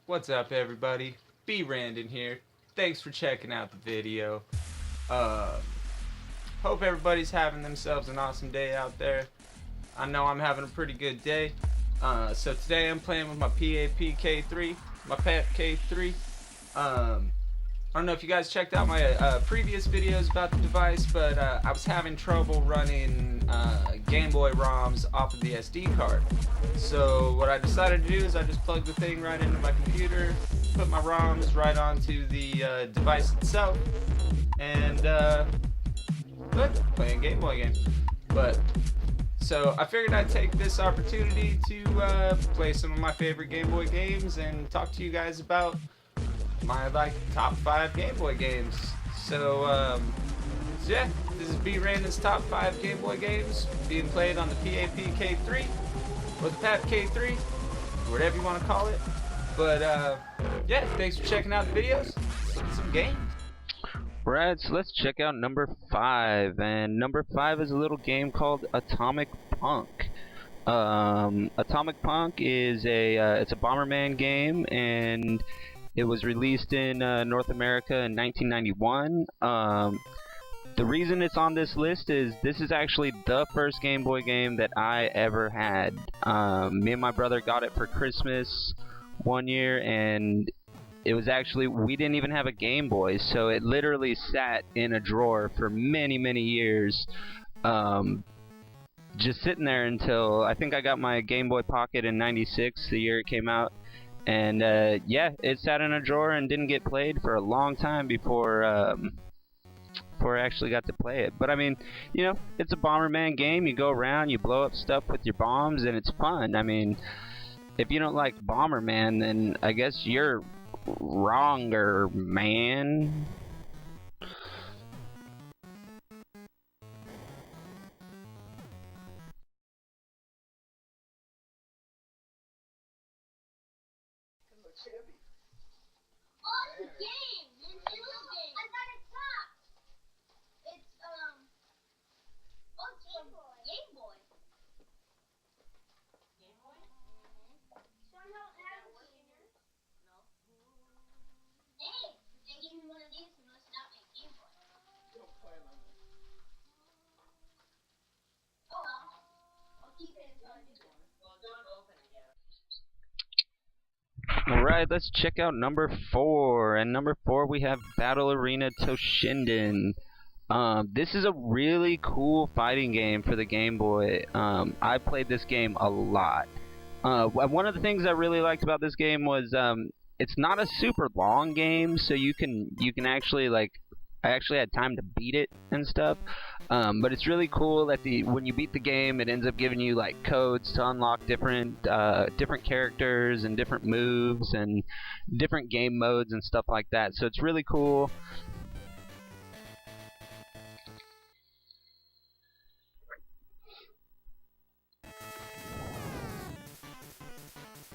What's up, everybody? B Randon here. Thanks for checking out the video. Uh, Hope everybody's having themselves an awesome day out there. I know I'm having a pretty good day. So today I'm playing with my Pap-K3, my Pap-K3. I don't know if you guys checked out my previous videos about the device, but I was having trouble running Game Boy ROMs off of the SD card. So what I decided to do is I just plugged the thing right into my computer, put my ROMs right onto the device itself, and playing Game Boy games. So I figured I'd take this opportunity to play some of my favorite Game Boy games and talk to you guys about my top 5 Game Boy games. So yeah, this is B Randon's top 5 Game Boy games being played on the Pap-K3 or the Pap-K3, whatever you want to call it. But yeah, thanks for checking out the videos. Let's get some games. Right, so let's check out number 5, and number 5 is a little game called Atomic Punk. Atomic Punk is it's a Bomberman game, and it was released in North America in 1991. The reason it's on this list is this is actually the first Game Boy game that I ever had. Me and my brother got it for Christmas one year, and it was actually, we didn't even have a Game Boy, so it literally sat in a drawer for many, many years. Just sitting there until, I think I got my Game Boy Pocket in '96, the year it came out. And yeah, it sat in a drawer and didn't get played for a long time before I actually got to play it. But I mean, you know, it's a Bomberman game. You go around, you blow up stuff with your bombs, and it's fun. I mean, if you don't like Bomberman, then I guess you're wronger, man. Oh, it's a game! It's a game! I got it top! It's, oh, Game Boy. Game Boy. Game Boy? Somehow have a here. No. Hey, they give me one of these and let's stop my Game Boy. Don't play on this. Oh, well. I'll keep it until I do one. Well, don't open it yet. Alright, let's check out number 4. And number 4 we have Battle Arena Toshinden. This is a really cool fighting game for the Game Boy. I played this game a lot. One of the things I really liked about this game was it's not a super long game, so you can actually, like, I actually had time to beat it and stuff. But it's really cool that when you beat the game, it ends up giving you like codes to unlock different characters and different moves and different game modes and stuff like that. So it's really cool.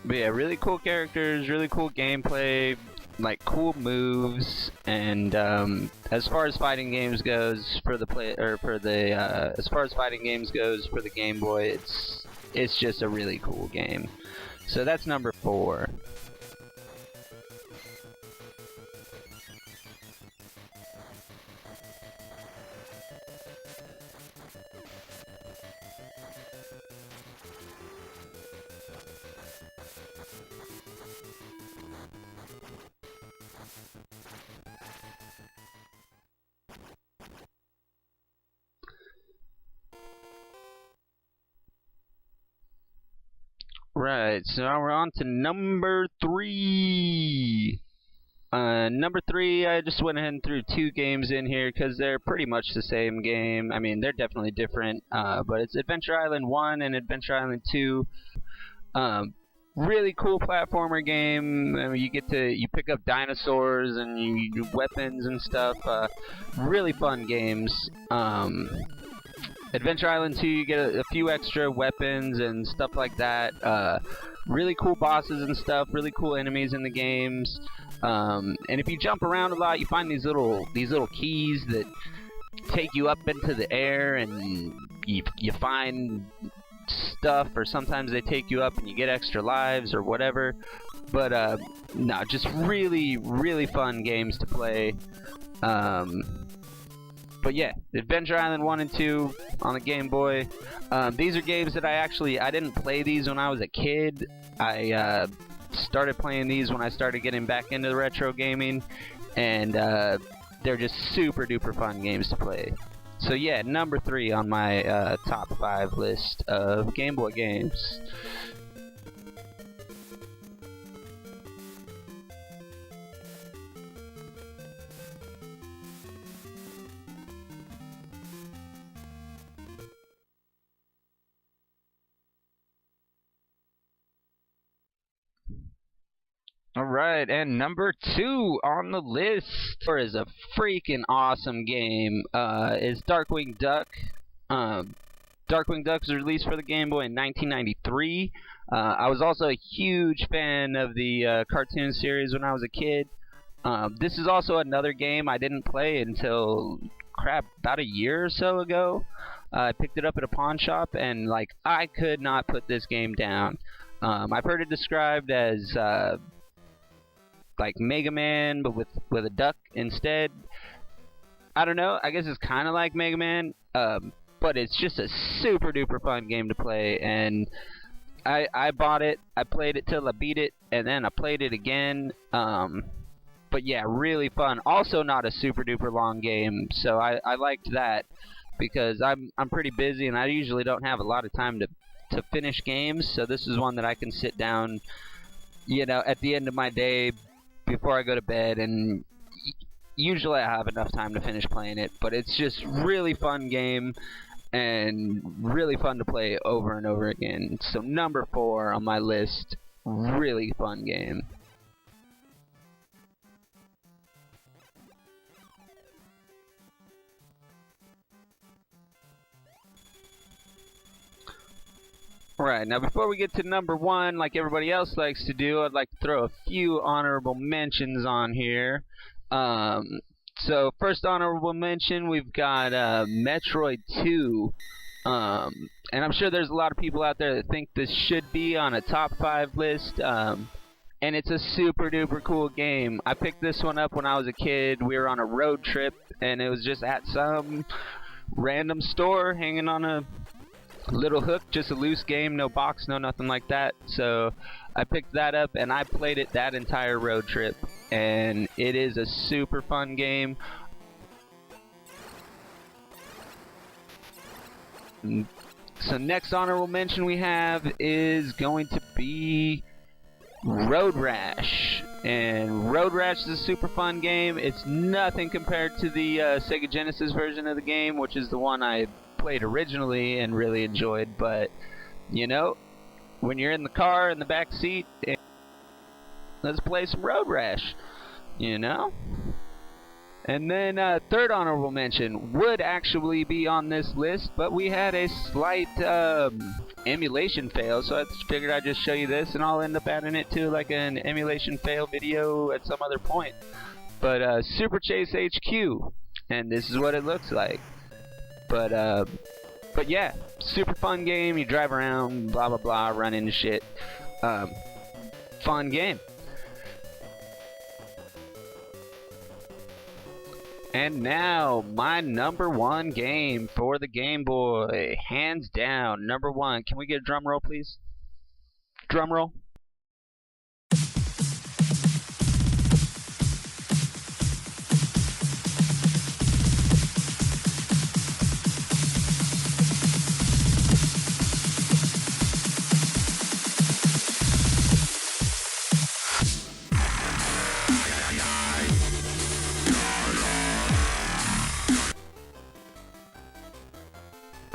But yeah, really cool characters, really cool gameplay, like cool moves, and as far as fighting games goes for the as far as fighting games goes for the Game Boy, it's just a really cool game. So that's number 4. Right, so now we're on to number 3. Number 3, I just went ahead and threw 2 games in here because they're pretty much the same game. I mean, they're definitely different, but it's Adventure Island 1 and Adventure Island 2. Really cool platformer game. I mean, you pick up dinosaurs and you do weapons and stuff. Really fun games. Adventure Island 2, you get a few extra weapons and stuff like that. Really cool bosses and stuff. Really cool enemies in the games. And if you jump around a lot, you find these little keys that take you up into the air, and you find stuff, or sometimes they take you up and you get extra lives or whatever. But no, just really, really fun games to play. But yeah, Adventure Island 1 and 2 on the Game Boy. These are games that I didn't play these when I was a kid. I started playing these when I started getting back into the retro gaming, and they're just super duper fun games to play. So yeah, number 3 on my top 5 list of Game Boy games. Alright, and number 2 on the list is a freaking awesome game. Is Darkwing Duck. Darkwing Duck was released for the Game Boy in 1993. I was also a huge fan of the cartoon series when I was a kid. This is also another game I didn't play until, about a year or so ago. I picked it up at a pawn shop, and like, I could not put this game down. I've heard it described as like Mega Man, but with a duck instead. I don't know, I guess it's kind of like Mega Man, but it's just a super duper fun game to play, and I bought it, I played it till I beat it, and then I played it again. But yeah, really fun. Also not a super duper long game, so I liked that, because I'm pretty busy and I usually don't have a lot of time to finish games, so this is one that I can sit down, you know, at the end of my day before I go to bed, and usually I have enough time to finish playing it. But it's just really fun game and really fun to play over and over again. So number 4 on my list, really fun game. Alright, now before we get to number 1, like everybody else likes to do, I'd like to throw a few honorable mentions on here. So first honorable mention, we've got Metroid 2. And I'm sure there's a lot of people out there that think this should be on a top 5 list. And it's a super duper cool game. I picked this one up when I was a kid. We were on a road trip, and it was just at some random store hanging on a little hook, just a loose game, no box, no nothing like that. So I picked that up and I played it that entire road trip, and it is a super fun game. So next honorable mention we have is going to be Road Rash. And Road Rash is a super fun game. It's nothing compared to the Sega Genesis version of the game, which is the one I played originally and really enjoyed. But you know, when you're in the car in the back seat, let's play some Road Rash, you know. And then third honorable mention would actually be on this list, but we had a slight emulation fail, so I figured I'd just show you this, and I'll end up adding it to like an emulation fail video at some other point. But Super Chase HQ, and this is what it looks like. But yeah, super fun game. You drive around, blah blah blah, run into shit. Fun game. And now, my number 1 game for the Game Boy, hands down, number 1. Can we get a drum roll, please? Drum roll.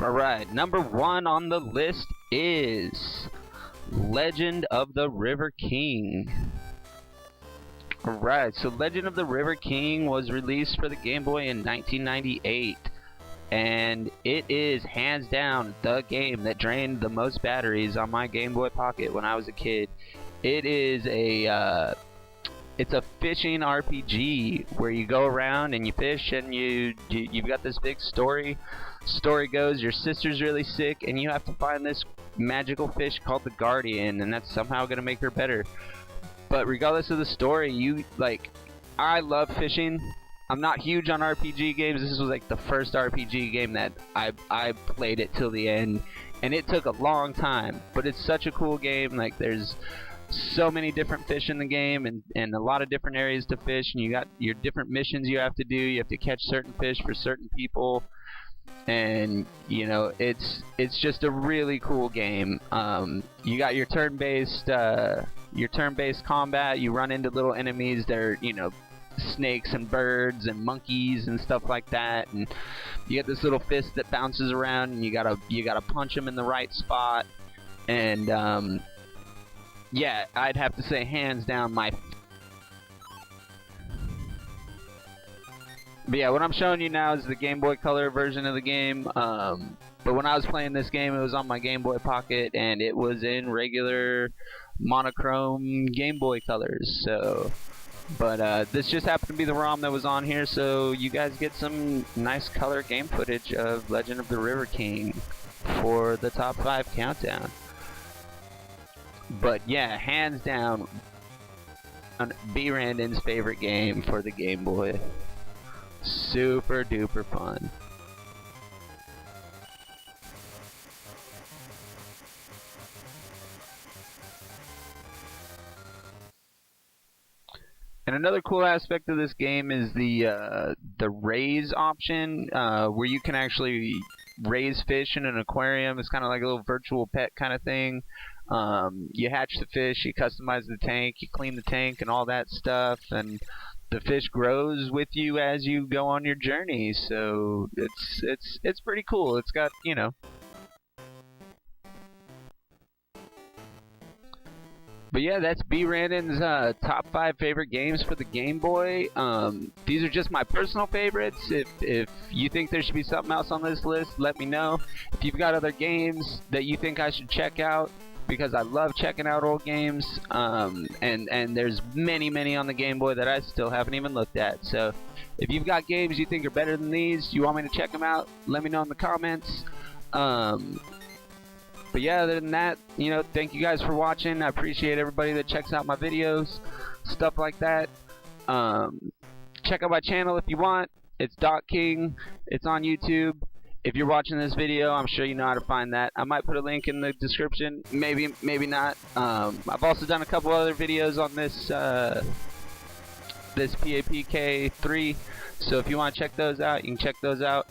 Alright, number 1 on the list is Legend of the River King. Alright, so Legend of the River King was released for the Game Boy in 1998. And it is hands down the game that drained the most batteries on my Game Boy Pocket when I was a kid. It is it's a fishing RPG where you go around and you fish, and you've got this big story. Story goes, your sister's really sick and you have to find this magical fish called the Guardian, and that's somehow going to make her better. But regardless of the story, I love fishing. I'm not huge on RPG games. This was like the first RPG game that I played it till the end, and it took a long time. But it's such a cool game. Like, there's so many different fish in the game, and a lot of different areas to fish, and you got your different missions you have to do. You have to catch certain fish for certain people, and you know, it's just a really cool game. You got your turn-based combat. You run into little enemies that are, you know, snakes and birds and monkeys and stuff like that, and you get this little fist that bounces around, and you gotta punch them in the right spot. And yeah, I'd have to say hands down But yeah, what I'm showing you now is the Game Boy Color version of the game. But when I was playing this game, it was on my Game Boy Pocket, and it was in regular monochrome Game Boy colors. So, but this just happened to be the ROM that was on here, so you guys get some nice color game footage of Legend of the River King for the top 5 countdown. But yeah, hands down, B. Randon's favorite game for the Game Boy. Super duper fun. And another cool aspect of this game is the raise option, where you can actually raise fish in an aquarium. It's kind of like a little virtual pet kind of thing. You hatch the fish, you customize the tank, you clean the tank and all that stuff, and the fish grows with you as you go on your journey. So it's pretty cool. It's got, you know. But yeah, that's B. Randon's top 5 favorite games for the Game Boy. These are just my personal favorites. If you think there should be something else on this list, let me know. If you've got other games that you think I should check out, because I love checking out old games, and there's many on the Game Boy that I still haven't even looked at. So if you've got games you think are better than these, you want me to check them out, let me know in the comments. But yeah, other than that, you know, thank you guys for watching. I appreciate everybody that checks out my videos, stuff like that. Check out my channel if you want. It's King. It's on YouTube. If you're watching this video, I'm sure you know how to find that. I might put a link in the description. Maybe not. I've also done a couple other videos on this Pap-K 3. So if you want to check those out, you can check those out.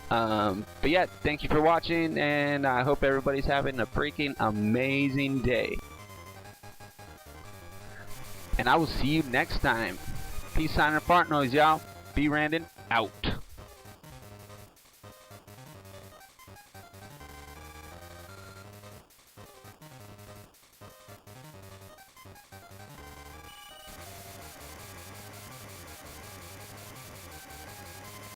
But yeah, thank you for watching, and I hope everybody's having a freaking amazing day. And I will see you next time. Peace, sign, and fart noise, y'all. B. Randon, out.